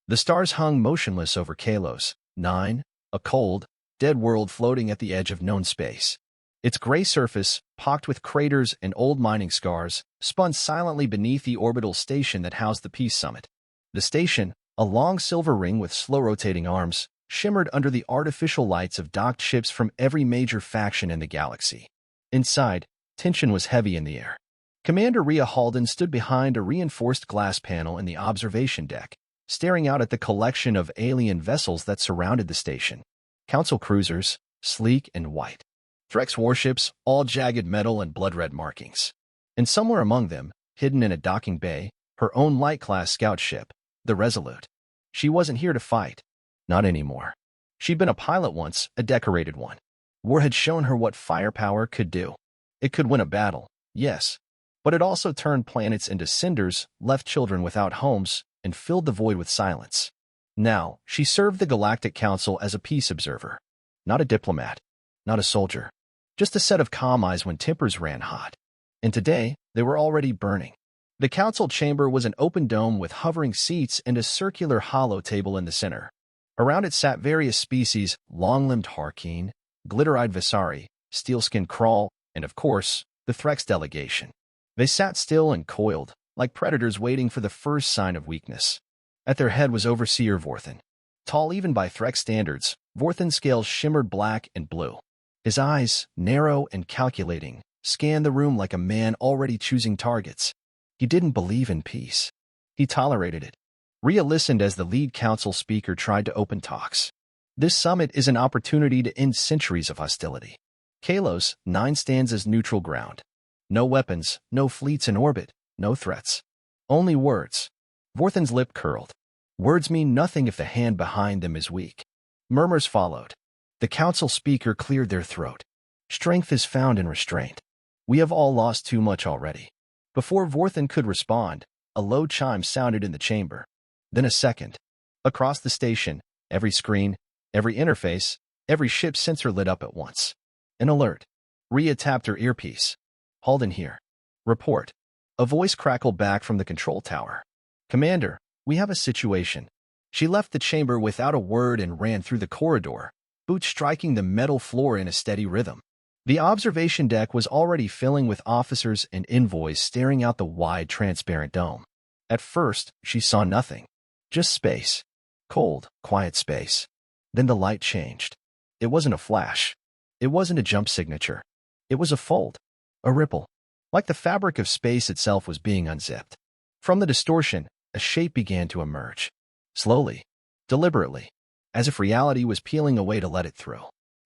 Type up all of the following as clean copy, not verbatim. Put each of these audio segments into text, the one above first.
The stars hung motionless over Kalos 9, a cold, dead world floating at the edge of known space. Its gray surface, pocked with craters and old mining scars, spun silently beneath the orbital station that housed the Peace Summit. The station, a long silver ring with slow-rotating arms, shimmered under the artificial lights of docked ships from every major faction in the galaxy. Inside, tension was heavy in the air. Commander Rhea Halden stood behind a reinforced glass panel in the observation deck, staring out at the collection of alien vessels that surrounded the station. Council cruisers, sleek and white. Threx warships, all jagged metal and blood-red markings. And somewhere among them, hidden in a docking bay, her own light-class scout ship, the Resolute. She wasn't here to fight. Not anymore. She'd been a pilot once, a decorated one. War had shown her what firepower could do. It could win a battle, yes, but it also turned planets into cinders, left children without homes, and filled the void with silence. Now, she served the Galactic Council as a peace observer. Not a diplomat, not a soldier. Just a set of calm eyes when tempers ran hot. And today, they were already burning. The council chamber was an open dome with hovering seats and a circular hollow table in the center. Around it sat various species, long-limbed Harkeen, glitter-eyed Visari, steel-skinned Crawl, and of course, the Threx delegation. They sat still and coiled, like predators waiting for the first sign of weakness. At their head was Overseer Vorthan. Tall even by Threx standards, Vorthan's scales shimmered black and blue. His eyes, narrow and calculating, scanned the room like a man already choosing targets. He didn't believe in peace. He tolerated it. Rhea listened as the lead council speaker tried to open talks. This summit is an opportunity to end centuries of hostility. Kalos 9 stands as neutral ground. No weapons, no fleets in orbit, no threats. Only words. Vorthan's lip curled. Words mean nothing if the hand behind them is weak. Murmurs followed. The council speaker cleared their throat. Strength is found in restraint. We have all lost too much already. Before Vorthan could respond, a low chime sounded in the chamber. Then a second. Across the station, every screen, every interface, every ship sensor lit up at once. An alert. Rhea tapped her earpiece. Halden here. Report. A voice crackled back from the control tower. Commander, we have a situation. She left the chamber without a word and ran through the corridor, boots striking the metal floor in a steady rhythm. The observation deck was already filling with officers and envoys staring out the wide, transparent dome. At first, she saw nothing. Just space. Cold, quiet space. Then the light changed. It wasn't a flash. It wasn't a jump signature. It was a fold. A ripple. Like the fabric of space itself was being unzipped. From the distortion, a shape began to emerge. Slowly. Deliberately. As if reality was peeling away to let it through.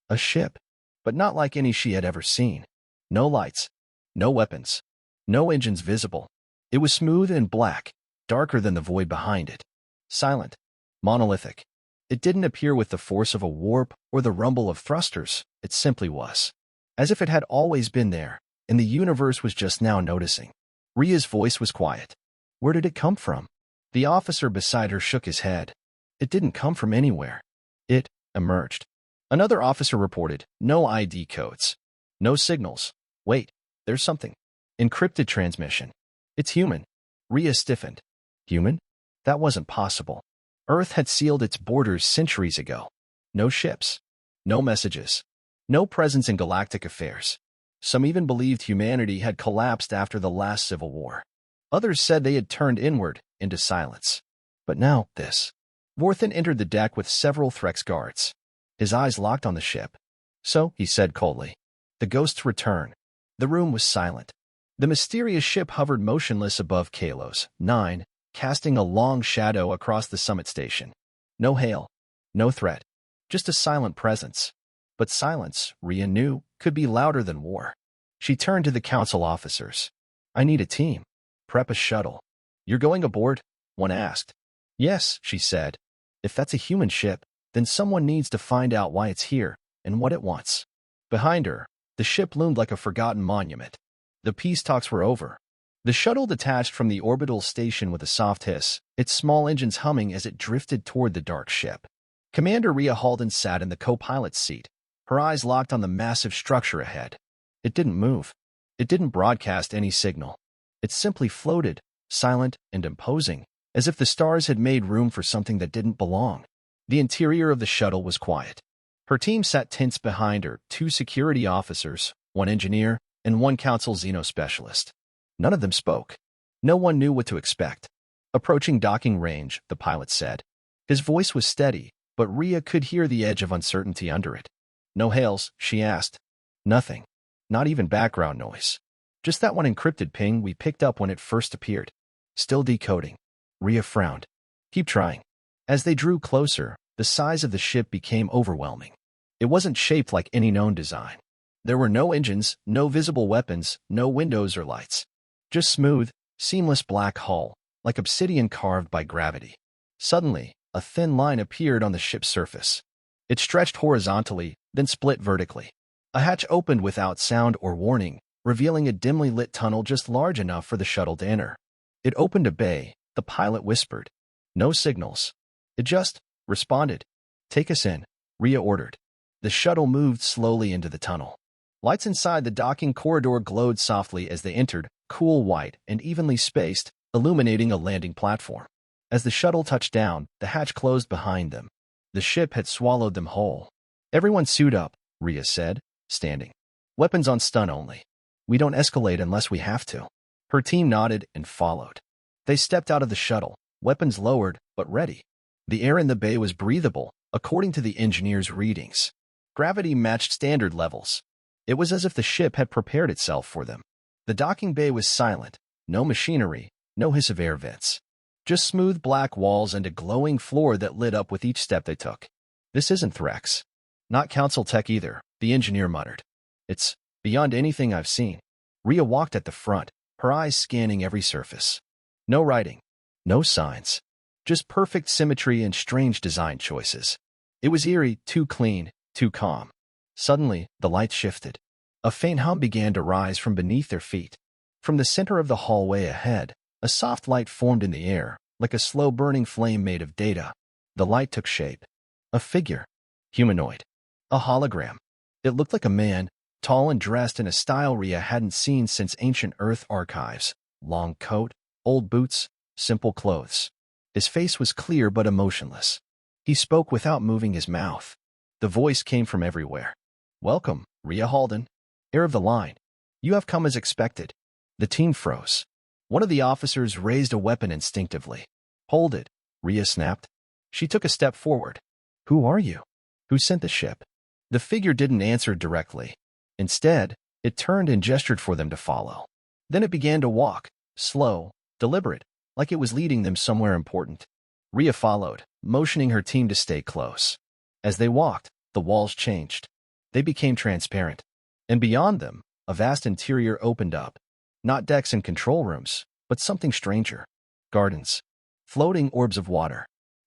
A ship. But not like any she had ever seen. No lights. No weapons. No engines visible. It was smooth and black, darker than the void behind it. Silent. Monolithic. It didn't appear with the force of a warp or the rumble of thrusters. It simply was. As if it had always been there, and the universe was just now noticing. Rhea's voice was quiet. Where did it come from? The officer beside her shook his head. It didn't come from anywhere. It emerged. Another officer reported, no ID codes. No signals. Wait, there's something. Encrypted transmission. It's human. Rhea stiffened. Human? That wasn't possible. Earth had sealed its borders centuries ago. No ships. No messages. No presence in galactic affairs. Some even believed humanity had collapsed after the last civil war. Others said they had turned inward, into silence. But now, this. Vorthan entered the deck with several Threx guards. His eyes locked on the ship. So, he said coldly. The ghosts return. The room was silent. The mysterious ship hovered motionless above Kalos 9, casting a long shadow across the summit station. No hail. No threat. Just a silent presence. But silence, Rhea knew, could be louder than war. She turned to the council officers. I need a team. Prep a shuttle. You're going aboard? One asked. Yes, she said. If that's a human ship, then someone needs to find out why it's here and what it wants. Behind her, the ship loomed like a forgotten monument. The peace talks were over. The shuttle detached from the orbital station with a soft hiss, its small engines humming as it drifted toward the dark ship. Commander Rhea Halden sat in the co-pilot's seat, her eyes locked on the massive structure ahead. It didn't move. It didn't broadcast any signal. It simply floated, silent and imposing, as if the stars had made room for something that didn't belong. The interior of the shuttle was quiet. Her team sat tense behind her, 2 security officers, 1 engineer, and 1 council xenospecialist. None of them spoke. No one knew what to expect. Approaching docking range, the pilot said. His voice was steady, but Rhea could hear the edge of uncertainty under it. "No hails?" she asked. "Nothing. Not even background noise. Just that one encrypted ping we picked up when it first appeared. Still decoding." Rhea frowned. "Keep trying." As they drew closer, the size of the ship became overwhelming. It wasn't shaped like any known design. There were no engines, no visible weapons, no windows or lights. Just smooth, seamless black hull, like obsidian carved by gravity. Suddenly, a thin line appeared on the ship's surface. It stretched horizontally, then split vertically. A hatch opened without sound or warning, revealing a dimly lit tunnel just large enough for the shuttle to enter. It opened a bay, the pilot whispered. "No signals." It just responded. "Take us in," Rhea ordered. The shuttle moved slowly into the tunnel. Lights inside the docking corridor glowed softly as they entered, cool white and evenly spaced, illuminating a landing platform. As the shuttle touched down, the hatch closed behind them. The ship had swallowed them whole. "Everyone suit up," Rhea said, standing. "Weapons on stun only. We don't escalate unless we have to." Her team nodded and followed. They stepped out of the shuttle, weapons lowered, but ready. The air in the bay was breathable, according to the engineer's readings. Gravity matched standard levels. It was as if the ship had prepared itself for them. The docking bay was silent, no machinery, no hiss of air vents. Just smooth black walls and a glowing floor that lit up with each step they took. "This isn't Threx. Not council tech either," the engineer muttered. "It's beyond anything I've seen." Rhea walked at the front, her eyes scanning every surface. No writing, no signs, just perfect symmetry and strange design choices. It was eerie, too clean, too calm. Suddenly, the lights shifted. A faint hum began to rise from beneath their feet. From the center of the hallway ahead, a soft light formed in the air, like a slow-burning flame made of data. The light took shape. A figure. Humanoid. A hologram. It looked like a man, tall and dressed in a style Rhea hadn't seen since ancient Earth archives. Long coat, old boots, simple clothes. His face was clear but emotionless. He spoke without moving his mouth. The voice came from everywhere. "Welcome, Rhea Halden. Heir of the line. You have come as expected." The team froze. One of the officers raised a weapon instinctively. "Hold it," Rhea snapped. She took a step forward. "Who are you? Who sent the ship?" The figure didn't answer directly. Instead, it turned and gestured for them to follow. Then it began to walk, slow, deliberate, like it was leading them somewhere important. Rhea followed, motioning her team to stay close. As they walked, the walls changed. They became transparent. And beyond them, a vast interior opened up. Not decks and control rooms, but something stranger. Gardens. Floating orbs of water.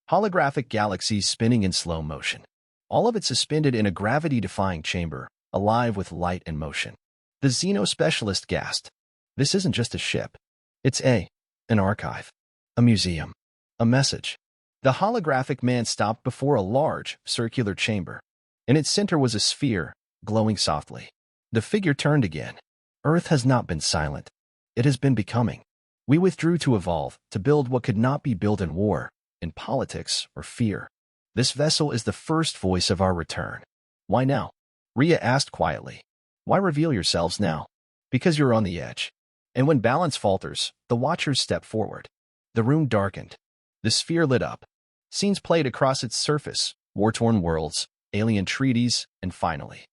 Holographic galaxies spinning in slow motion. All of it suspended in a gravity-defying chamber, alive with light and motion. The xenospecialist gasped. "This isn't just a ship. It's an archive. A museum. A message." The holographic man stopped before a large, circular chamber. In its center was a sphere, glowing softly. The figure turned again. "Earth has not been silent. It has been becoming. We withdrew to evolve, to build what could not be built in war, in politics, or fear. This vessel is the first voice of our return." "Why now?" Rhea asked quietly. "Why reveal yourselves now?" "Because you're on the edge. And when balance falters, the Watchers step forward." The room darkened. The sphere lit up. Scenes played across its surface, war-torn worlds, alien treaties, and finally,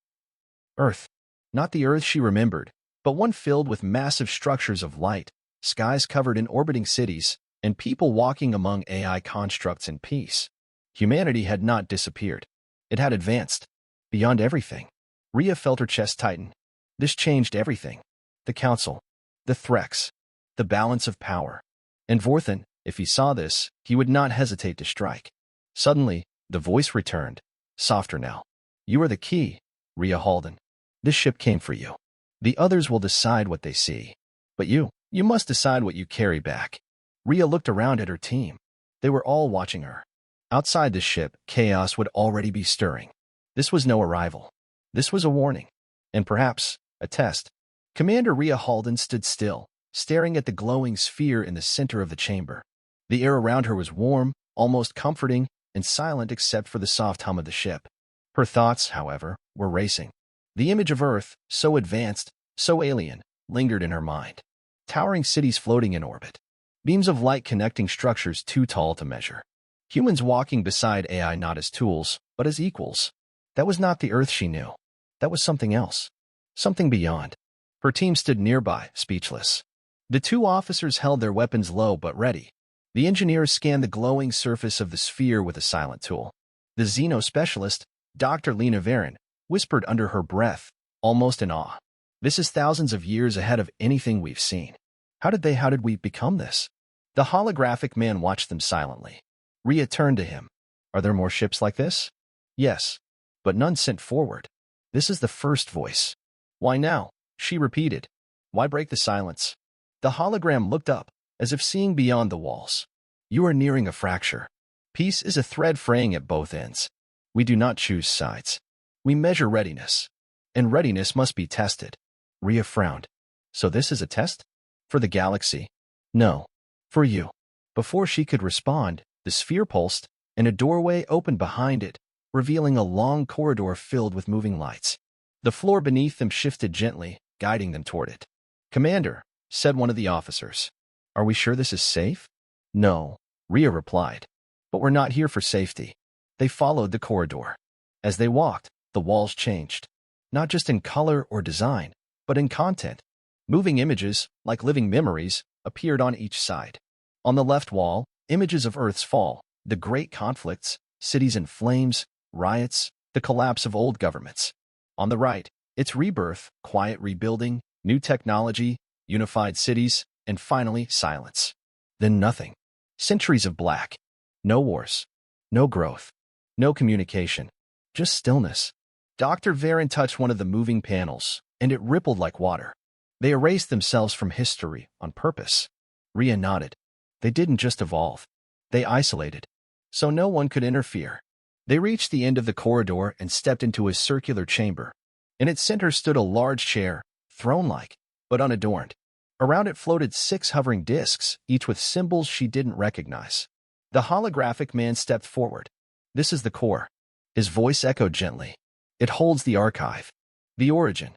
Earth. Not the Earth she remembered, but one filled with massive structures of light, skies covered in orbiting cities, and people walking among AI constructs in peace. Humanity had not disappeared. It had advanced. Beyond everything. Rhea felt her chest tighten. This changed everything. The Council. The Threx. The balance of power. And Vorthan, if he saw this, he would not hesitate to strike. Suddenly, the voice returned, softer now. "You are the key, Rhea Halden. This ship came for you. The others will decide what they see. But you must decide what you carry back." Rhea looked around at her team. They were all watching her. Outside the ship, chaos would already be stirring. This was no arrival. This was a warning. And perhaps, a test. Commander Rhea Halden stood still, staring at the glowing sphere in the center of the chamber. The air around her was warm, almost comforting, and silent except for the soft hum of the ship. Her thoughts, however, were racing. The image of Earth, so advanced, so alien, lingered in her mind. Towering cities floating in orbit. Beams of light connecting structures too tall to measure. Humans walking beside AI not as tools, but as equals. That was not the Earth she knew. That was something else. Something beyond. Her team stood nearby, speechless. The two officers held their weapons low but ready. The engineers scanned the glowing surface of the sphere with a silent tool. The Xeno specialist, Dr. Lena Varin, whispered under her breath, almost in awe. This is thousands of years ahead of anything we've seen. How did we become this? The holographic man watched them silently. Rhea turned to him. Are there more ships like this? Yes, but none sent forward. This is the first voice. Why now? She repeated. Why break the silence? The hologram looked up, as if seeing beyond the walls. You are nearing a fracture. Peace is a thread fraying at both ends. We do not choose sides. We measure readiness. And readiness must be tested. Rhea frowned. So this is a test? For the galaxy? No. For you. Before she could respond, the sphere pulsed, and a doorway opened behind it, revealing a long corridor filled with moving lights. The floor beneath them shifted gently, guiding them toward it. Commander, said one of the officers. Are we sure this is safe? No, Rhea replied. But we're not here for safety. They followed the corridor. As they walked, the walls changed. Not just in color or design, but in content. Moving images, like living memories, appeared on each side. On the left wall, images of Earth's fall, the great conflicts, cities in flames, riots, the collapse of old governments. On the right, its rebirth, quiet rebuilding, new technology, unified cities, and finally silence. Then nothing. Centuries of black. No wars. No growth. No communication. Just stillness. Dr. Varin touched one of the moving panels, and it rippled like water. They erased themselves from history on purpose. Rhea nodded. They didn't just evolve. They isolated. So no one could interfere. They reached the end of the corridor and stepped into a circular chamber. In its center stood a large chair, throne-like, but unadorned. Around it floated 6 hovering discs, each with symbols she didn't recognize. The holographic man stepped forward. This is the core. His voice echoed gently. It holds the archive. The origin.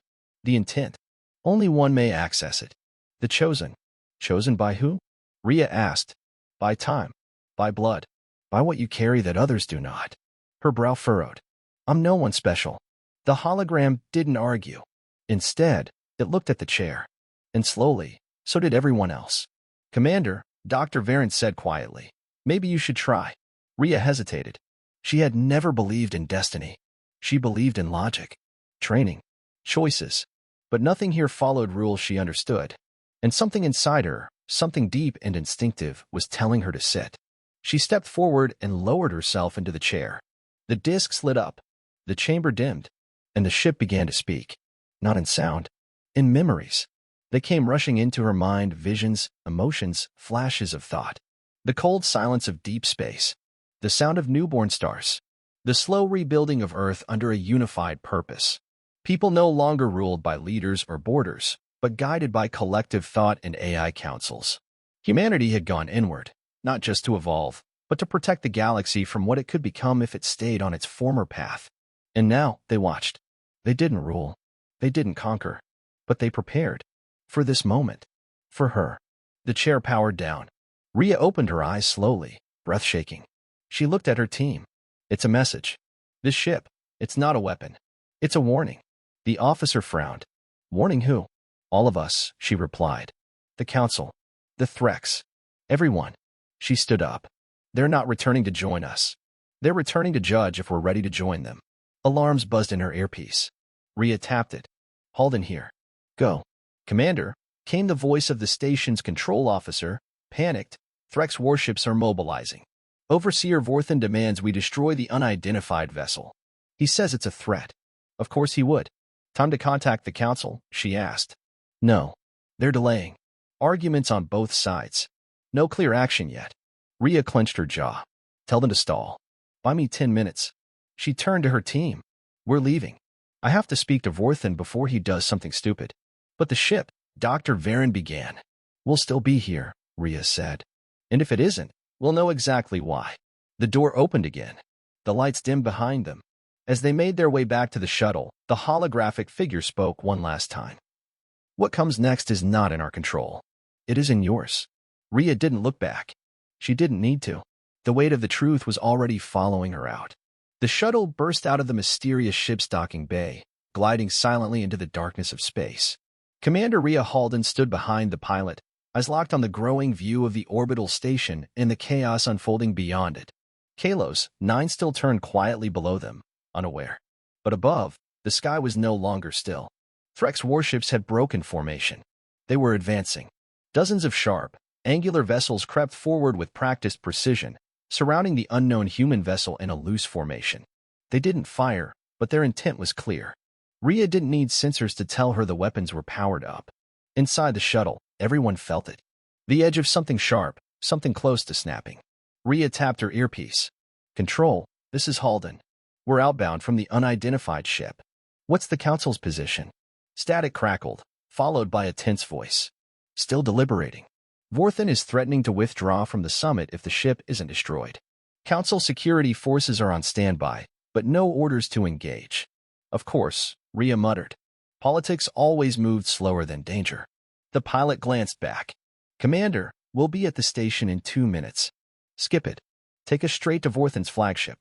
The intent. Only one may access it. The chosen. Chosen by who? Rhea asked. By time. By blood. By what you carry that others do not. Her brow furrowed. I'm no one special. The hologram didn't argue. Instead, it looked at the chair. And slowly, so did everyone else. Commander, Dr. Varin said quietly. Maybe you should try. Rhea hesitated. She had never believed in destiny. She believed in logic, training, choices. But nothing here followed rules she understood. And something inside her, something deep and instinctive, was telling her to sit. She stepped forward and lowered herself into the chair. The discs lit up. The chamber dimmed. And the ship began to speak. Not in sound. In memories. They came rushing into her mind, visions, emotions, flashes of thought. The cold silence of deep space. The sound of newborn stars. The slow rebuilding of Earth under a unified purpose. People no longer ruled by leaders or borders, but guided by collective thought and AI councils. Humanity had gone inward, not just to evolve, but to protect the galaxy from what it could become if it stayed on its former path. And now they watched. They didn't rule. They didn't conquer. But they prepared. For this moment. For her. The chair powered down. Rhea opened her eyes slowly, breath shaking. She looked at her team. It's a message. This ship, it's not a weapon. It's a warning. The officer frowned. Warning who? All of us, she replied. The council. The Threx. Everyone. She stood up. They're not returning to join us. They're returning to judge if we're ready to join them. Alarms buzzed in her earpiece. Rhea tapped it. Hold in here. Go. Commander, came the voice of the station's control officer, panicked. Threx warships are mobilizing. Overseer Vorthan demands we destroy the unidentified vessel. He says it's a threat. Of course he would. Time to contact the council, she asked. No. They're delaying. Arguments on both sides. No clear action yet. Rhea clenched her jaw. Tell them to stall. Buy me 10 minutes. She turned to her team. We're leaving. I have to speak to Vorthan before he does something stupid. But the ship, Dr. Varin began. We'll still be here, Rhea said. And if it isn't, We'll know exactly why. The door opened again. The lights dimmed behind them. As they made their way back to the shuttle, the holographic figure spoke one last time. What comes next is not in our control. It is in yours. Rhea didn't look back. She didn't need to. The weight of the truth was already following her out. The shuttle burst out of the mysterious ship's docking bay, gliding silently into the darkness of space. Commander Rhea Halden stood behind the pilot, eyes locked on the growing view of the orbital station and the chaos unfolding beyond it. Kalos 9 still turned quietly below them, unaware. But above, the sky was no longer still. Threx warships had broken formation. They were advancing. Dozens of sharp, angular vessels crept forward with practiced precision, surrounding the unknown human vessel in a loose formation. They didn't fire, but their intent was clear. Rhea didn't need sensors to tell her the weapons were powered up. Inside the shuttle, everyone felt it. The edge of something sharp, something close to snapping. Rhea tapped her earpiece. Control, this is Halden. We're outbound from the unidentified ship. What's the Council's position? Static crackled, followed by a tense voice. Still deliberating. Vorthen is threatening to withdraw from the summit if the ship isn't destroyed. Council security forces are on standby, but no orders to engage. Of course, Rhea muttered. Politics always moved slower than danger. The pilot glanced back. Commander, we'll be at the station in 2 minutes. Skip it. Take us straight to Vorthen's flagship.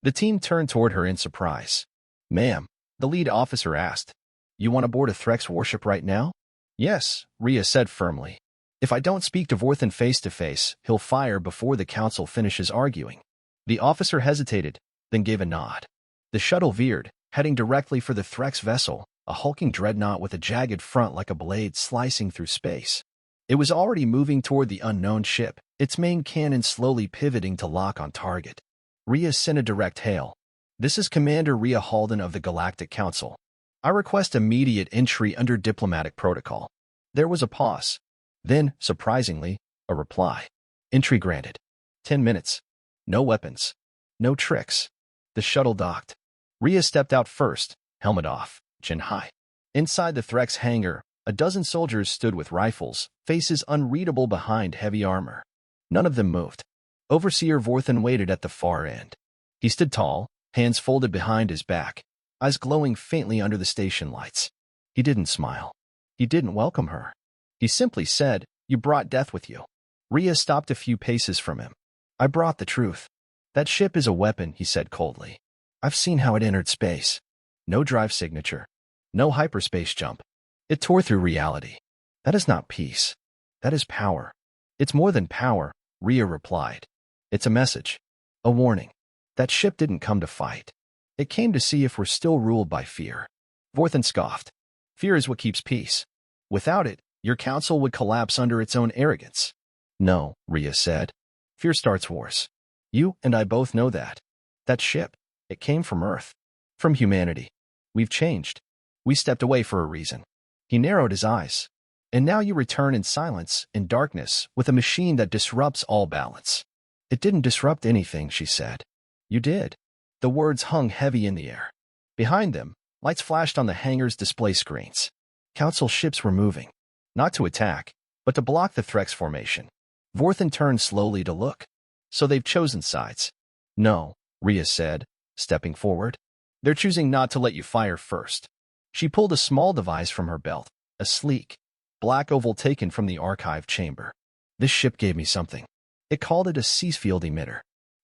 The team turned toward her in surprise. Ma'am, the lead officer asked. You want to board a Threx warship right now? Yes, Rhea said firmly. If I don't speak to Vorthen face-to-face, he'll fire before the council finishes arguing. The officer hesitated, then gave a nod. The shuttle veered, heading directly for the Threx vessel, a hulking dreadnought with a jagged front like a blade slicing through space. It was already moving toward the unknown ship, its main cannon slowly pivoting to lock on target. Rhea sent a direct hail. This is Commander Rhea Halden of the Galactic Council. I request immediate entry under diplomatic protocol. There was a pause. Then, surprisingly, a reply. Entry granted. 10 minutes. No weapons. No tricks. The shuttle docked. Rhea stepped out first, helmet off, chin high. Inside the Threx hangar, a dozen soldiers stood with rifles, faces unreadable behind heavy armor. None of them moved. Overseer Vorthen waited at the far end. He stood tall, hands folded behind his back, eyes glowing faintly under the station lights. He didn't smile. He didn't welcome her. He simply said, You brought death with you. Rhea stopped a few paces from him. I brought the truth. That ship is a weapon, he said coldly. I've seen how it entered space. No drive signature. No hyperspace jump. It tore through reality. That is not peace. That is power. It's more than power, Rhea replied. It's a message. A warning. That ship didn't come to fight. It came to see if we're still ruled by fear. Vorthen scoffed. Fear is what keeps peace. Without it, your council would collapse under its own arrogance. No, Rhea said. Fear starts wars. You and I both know that. That ship, it came from Earth. From humanity. We've changed. We stepped away for a reason. He narrowed his eyes. And now you return in silence, in darkness, with a machine that disrupts all balance. It didn't disrupt anything, she said. You did. The words hung heavy in the air. Behind them, lights flashed on the hangar's display screens. Council ships were moving. Not to attack, but to block the Threx formation. Vorthen turned slowly to look. So they've chosen sides. No, Rhea said, stepping forward. They're choosing not to let you fire first. She pulled a small device from her belt, a sleek, black oval taken from the archive chamber. This ship gave me something. It called it a cease-field emitter.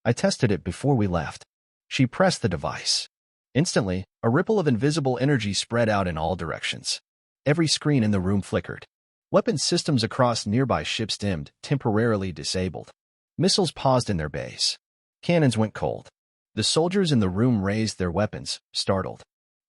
I tested it before we left. She pressed the device. Instantly, a ripple of invisible energy spread out in all directions. Every screen in the room flickered. Weapon systems across nearby ships dimmed, temporarily disabled. Missiles paused in their bays. Cannons went cold. The soldiers in the room raised their weapons, startled.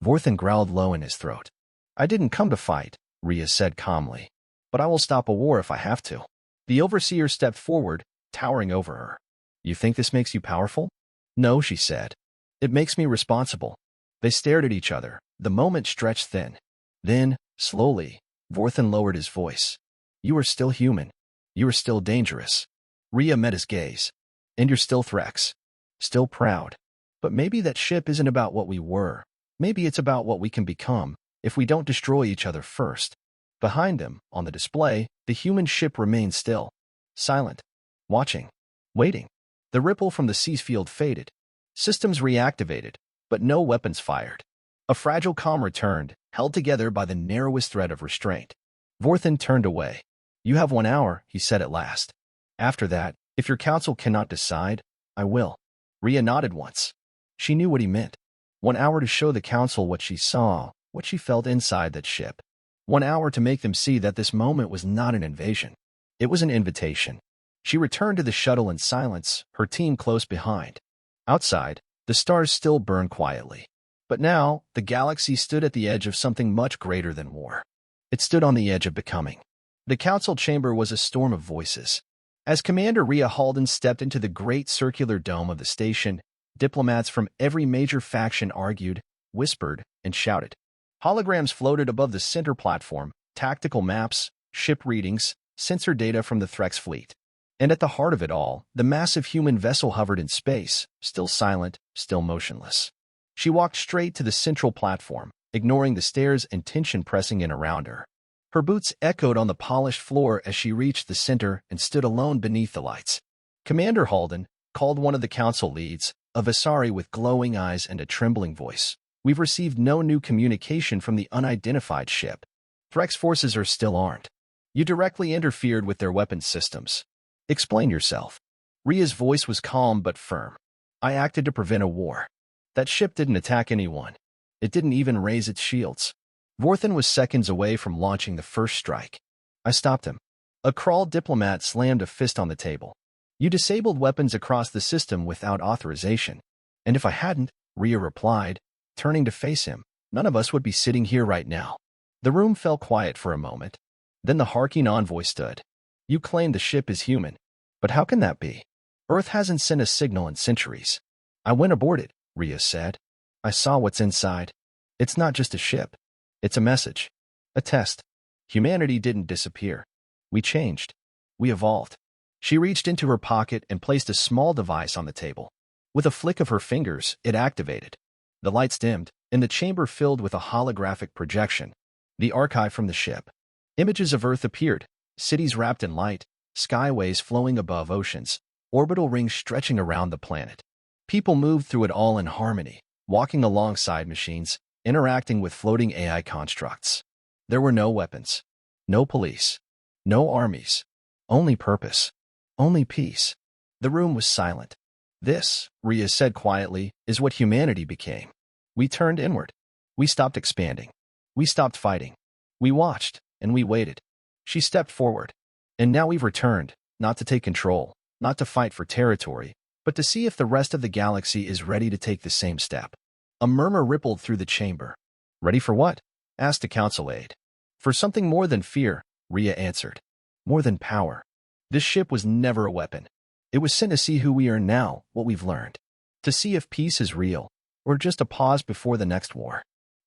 Vorthen growled low in his throat. I didn't come to fight, Rhea said calmly. But I will stop a war if I have to. The overseer stepped forward, towering over her. You think this makes you powerful? No, she said. It makes me responsible. They stared at each other, the moment stretched thin. Then, slowly, Vorthen lowered his voice. You are still human. You are still dangerous. Rhea met his gaze. And you're still Threx. Still proud. But maybe that ship isn't about what we were. Maybe it's about what we can become, if we don't destroy each other first. Behind them, on the display, the human ship remained still. Silent. Watching. waiting. The ripple from the sea's field faded. Systems reactivated, but no weapons fired. A fragile calm returned, held together by the narrowest thread of restraint. Vorthen turned away. "You have 1 hour," he said at last. "After that, if your council cannot decide, I will." Rhea nodded once. She knew what he meant. 1 hour to show the council what she saw, what she felt inside that ship. 1 hour to make them see that this moment was not an invasion. It was an invitation. She returned to the shuttle in silence, her team close behind. Outside, the stars still burned quietly. But now, the galaxy stood at the edge of something much greater than war. It stood on the edge of becoming. The council chamber was a storm of voices. As Commander Rhea Halden stepped into the great circular dome of the station, diplomats from every major faction argued, whispered, and shouted. Holograms floated above the center platform, tactical maps, ship readings, sensor data from the Threx fleet. And at the heart of it all, the massive human vessel hovered in space, still silent, still motionless. She walked straight to the central platform, ignoring the stares and tension pressing in around her. Her boots echoed on the polished floor as she reached the center and stood alone beneath the lights. Commander Halden called one of the council leads, a Visari with glowing eyes and a trembling voice. "We've received no new communication from the unidentified ship. Threx forces are still armed. You directly interfered with their weapons systems. Explain yourself." Rhea's voice was calm but firm. "I acted to prevent a war. That ship didn't attack anyone. It didn't even raise its shields. Vorthen was seconds away from launching the first strike. I stopped him." A Krull diplomat slammed a fist on the table. "You disabled weapons across the system without authorization. And if I hadn't," Rhea replied, turning to face him, "none of us would be sitting here right now." The room fell quiet for a moment. Then the Harkeen envoy stood. "You claim the ship is human. But how can that be? Earth hasn't sent a signal in centuries." "I went aboard it," Rhea said. "I saw what's inside. It's not just a ship. It's a message. A test. Humanity didn't disappear. We changed. We evolved." She reached into her pocket and placed a small device on the table. With a flick of her fingers, it activated. The lights dimmed, and the chamber filled with a holographic projection. The archive from the ship. Images of Earth appeared, cities wrapped in light, skyways flowing above oceans, orbital rings stretching around the planet. People moved through it all in harmony, walking alongside machines, interacting with floating AI constructs. There were no weapons, no police, no armies, only purpose, only peace. The room was silent. "This," Rhea said quietly, "is what humanity became. We turned inward. We stopped expanding. We stopped fighting. We watched, and we waited." She stepped forward. "And now we've returned, not to take control, not to fight for territory, but to see if the rest of the galaxy is ready to take the same step." A murmur rippled through the chamber. "Ready for what?" asked a council aide. "For something more than fear," Rhea answered. "More than power. This ship was never a weapon. It was sent to see who we are now, what we've learned. To see if peace is real, or just a pause before the next war."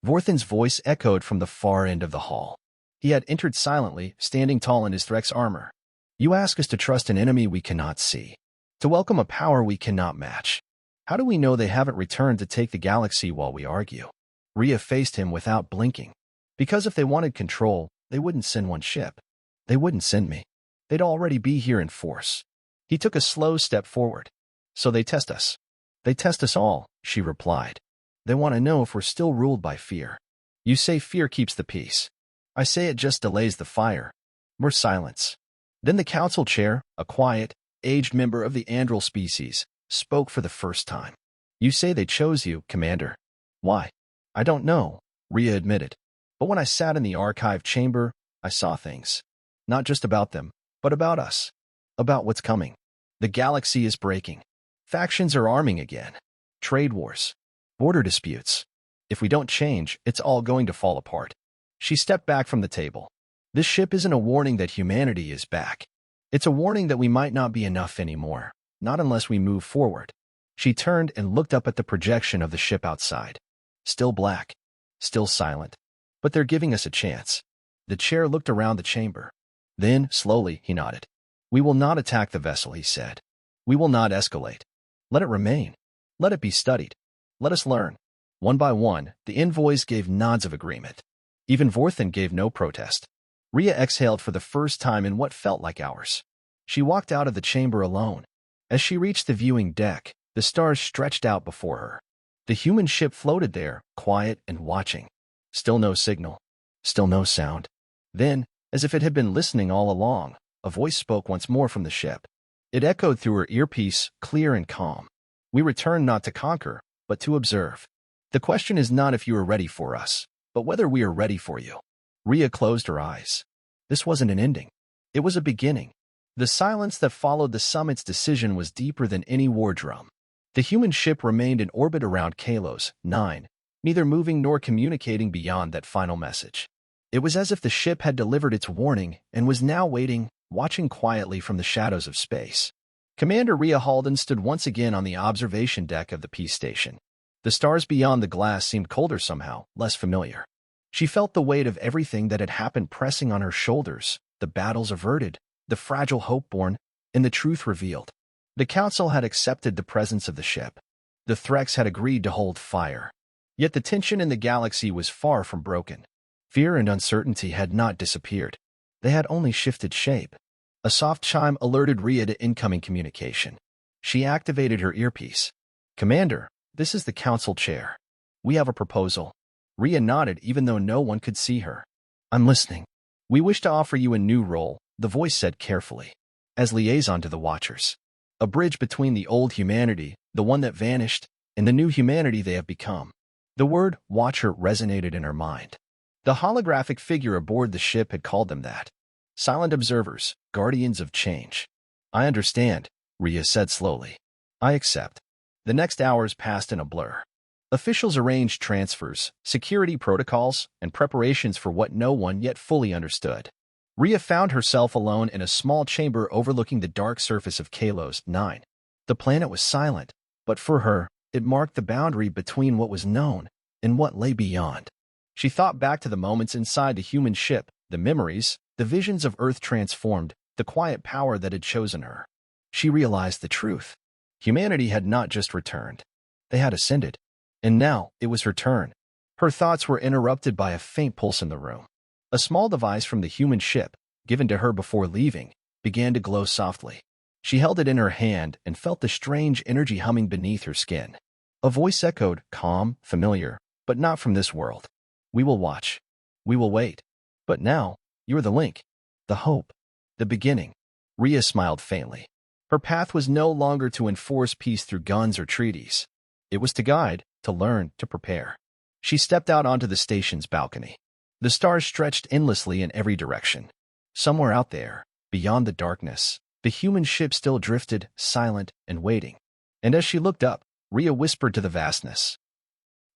Vorthen's voice echoed from the far end of the hall. He had entered silently, standing tall in his Threx armor. "You ask us to trust an enemy we cannot see, to welcome a power we cannot match. How do we know they haven't returned to take the galaxy while we argue?" Rhea faced him without blinking. "Because if they wanted control, they wouldn't send one ship. They wouldn't send me. They'd already be here in force." He took a slow step forward. "So they test us. They test us all," she replied. "They want to know if we're still ruled by fear. You say fear keeps the peace. I say it just delays the fire." More silence. Then the council chair, a quiet, aged member of the Andral species, spoke for the first time. "You say they chose you, Commander. Why?" "I don't know," Rhea admitted. "But when I sat in the archive chamber, I saw things. Not just about them, but about us. About what's coming. The galaxy is breaking. Factions are arming again. Trade wars. Border disputes. If we don't change, it's all going to fall apart." She stepped back from the table. "This ship isn't a warning that humanity is back. It's a warning that we might not be enough anymore, not unless we move forward." She turned and looked up at the projection of the ship outside. Still black. Still silent. "But they're giving us a chance." The chair looked around the chamber. Then, slowly, he nodded. "We will not attack the vessel," he said. "We will not escalate. Let it remain. Let it be studied. Let us learn." One by one, the envoys gave nods of agreement. Even Vorthen gave no protest. Rhea exhaled for the first time in what felt like hours. She walked out of the chamber alone. As she reached the viewing deck, the stars stretched out before her. The human ship floated there, quiet and watching. Still no signal. Still no sound. Then, as if it had been listening all along, a voice spoke once more from the ship. It echoed through her earpiece, clear and calm. We return not to conquer, but to observe. The question is not if you are ready for us, but whether we are ready for you. Rhea closed her eyes. This wasn't an ending. It was a beginning. The silence that followed the summit's decision was deeper than any war drum. The human ship remained in orbit around Kalos, 9, neither moving nor communicating beyond that final message. It was as if the ship had delivered its warning and was now waiting, watching quietly from the shadows of space. Commander Rhea Halden stood once again on the observation deck of the peace station. The stars beyond the glass seemed colder somehow, less familiar. She felt the weight of everything that had happened pressing on her shoulders, the battles averted, the fragile hope born, and the truth revealed. The Council had accepted the presence of the ship. The Threx had agreed to hold fire. Yet the tension in the galaxy was far from broken. Fear and uncertainty had not disappeared. They had only shifted shape. A soft chime alerted Rhea to incoming communication. She activated her earpiece. "Commander, this is the Council chair. We have a proposal." Rhea nodded even though no one could see her. "I'm listening." "We wish to offer you a new role," the voice said carefully, "as liaison to the Watchers. A bridge between the old humanity, the one that vanished, and the new humanity they have become." The word Watcher resonated in her mind. The holographic figure aboard the ship had called them that. Silent observers, guardians of change. "I understand," Rhea said slowly. "I accept." The next hours passed in a blur. Officials arranged transfers, security protocols, and preparations for what no one yet fully understood. Rhea found herself alone in a small chamber overlooking the dark surface of Kalos, 9. The planet was silent, but for her, it marked the boundary between what was known and what lay beyond. She thought back to the moments inside the human ship, the memories, the visions of Earth transformed, the quiet power that had chosen her. She realized the truth. Humanity had not just returned. They had ascended. And now, it was her turn. Her thoughts were interrupted by a faint pulse in the room. A small device from the human ship, given to her before leaving, began to glow softly. She held it in her hand and felt the strange energy humming beneath her skin. A voice echoed, calm, familiar, but not from this world. "We will watch. We will wait. But now, you're the link. The hope. The beginning." Rhea smiled faintly. Her path was no longer to enforce peace through guns or treaties. It was to guide, to learn, to prepare. She stepped out onto the station's balcony. The stars stretched endlessly in every direction. Somewhere out there, beyond the darkness, the human ship still drifted, silent and waiting. And as she looked up, Rhea whispered to the vastness.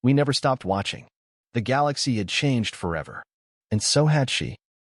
"We never stopped watching. The galaxy had changed forever. And so had she."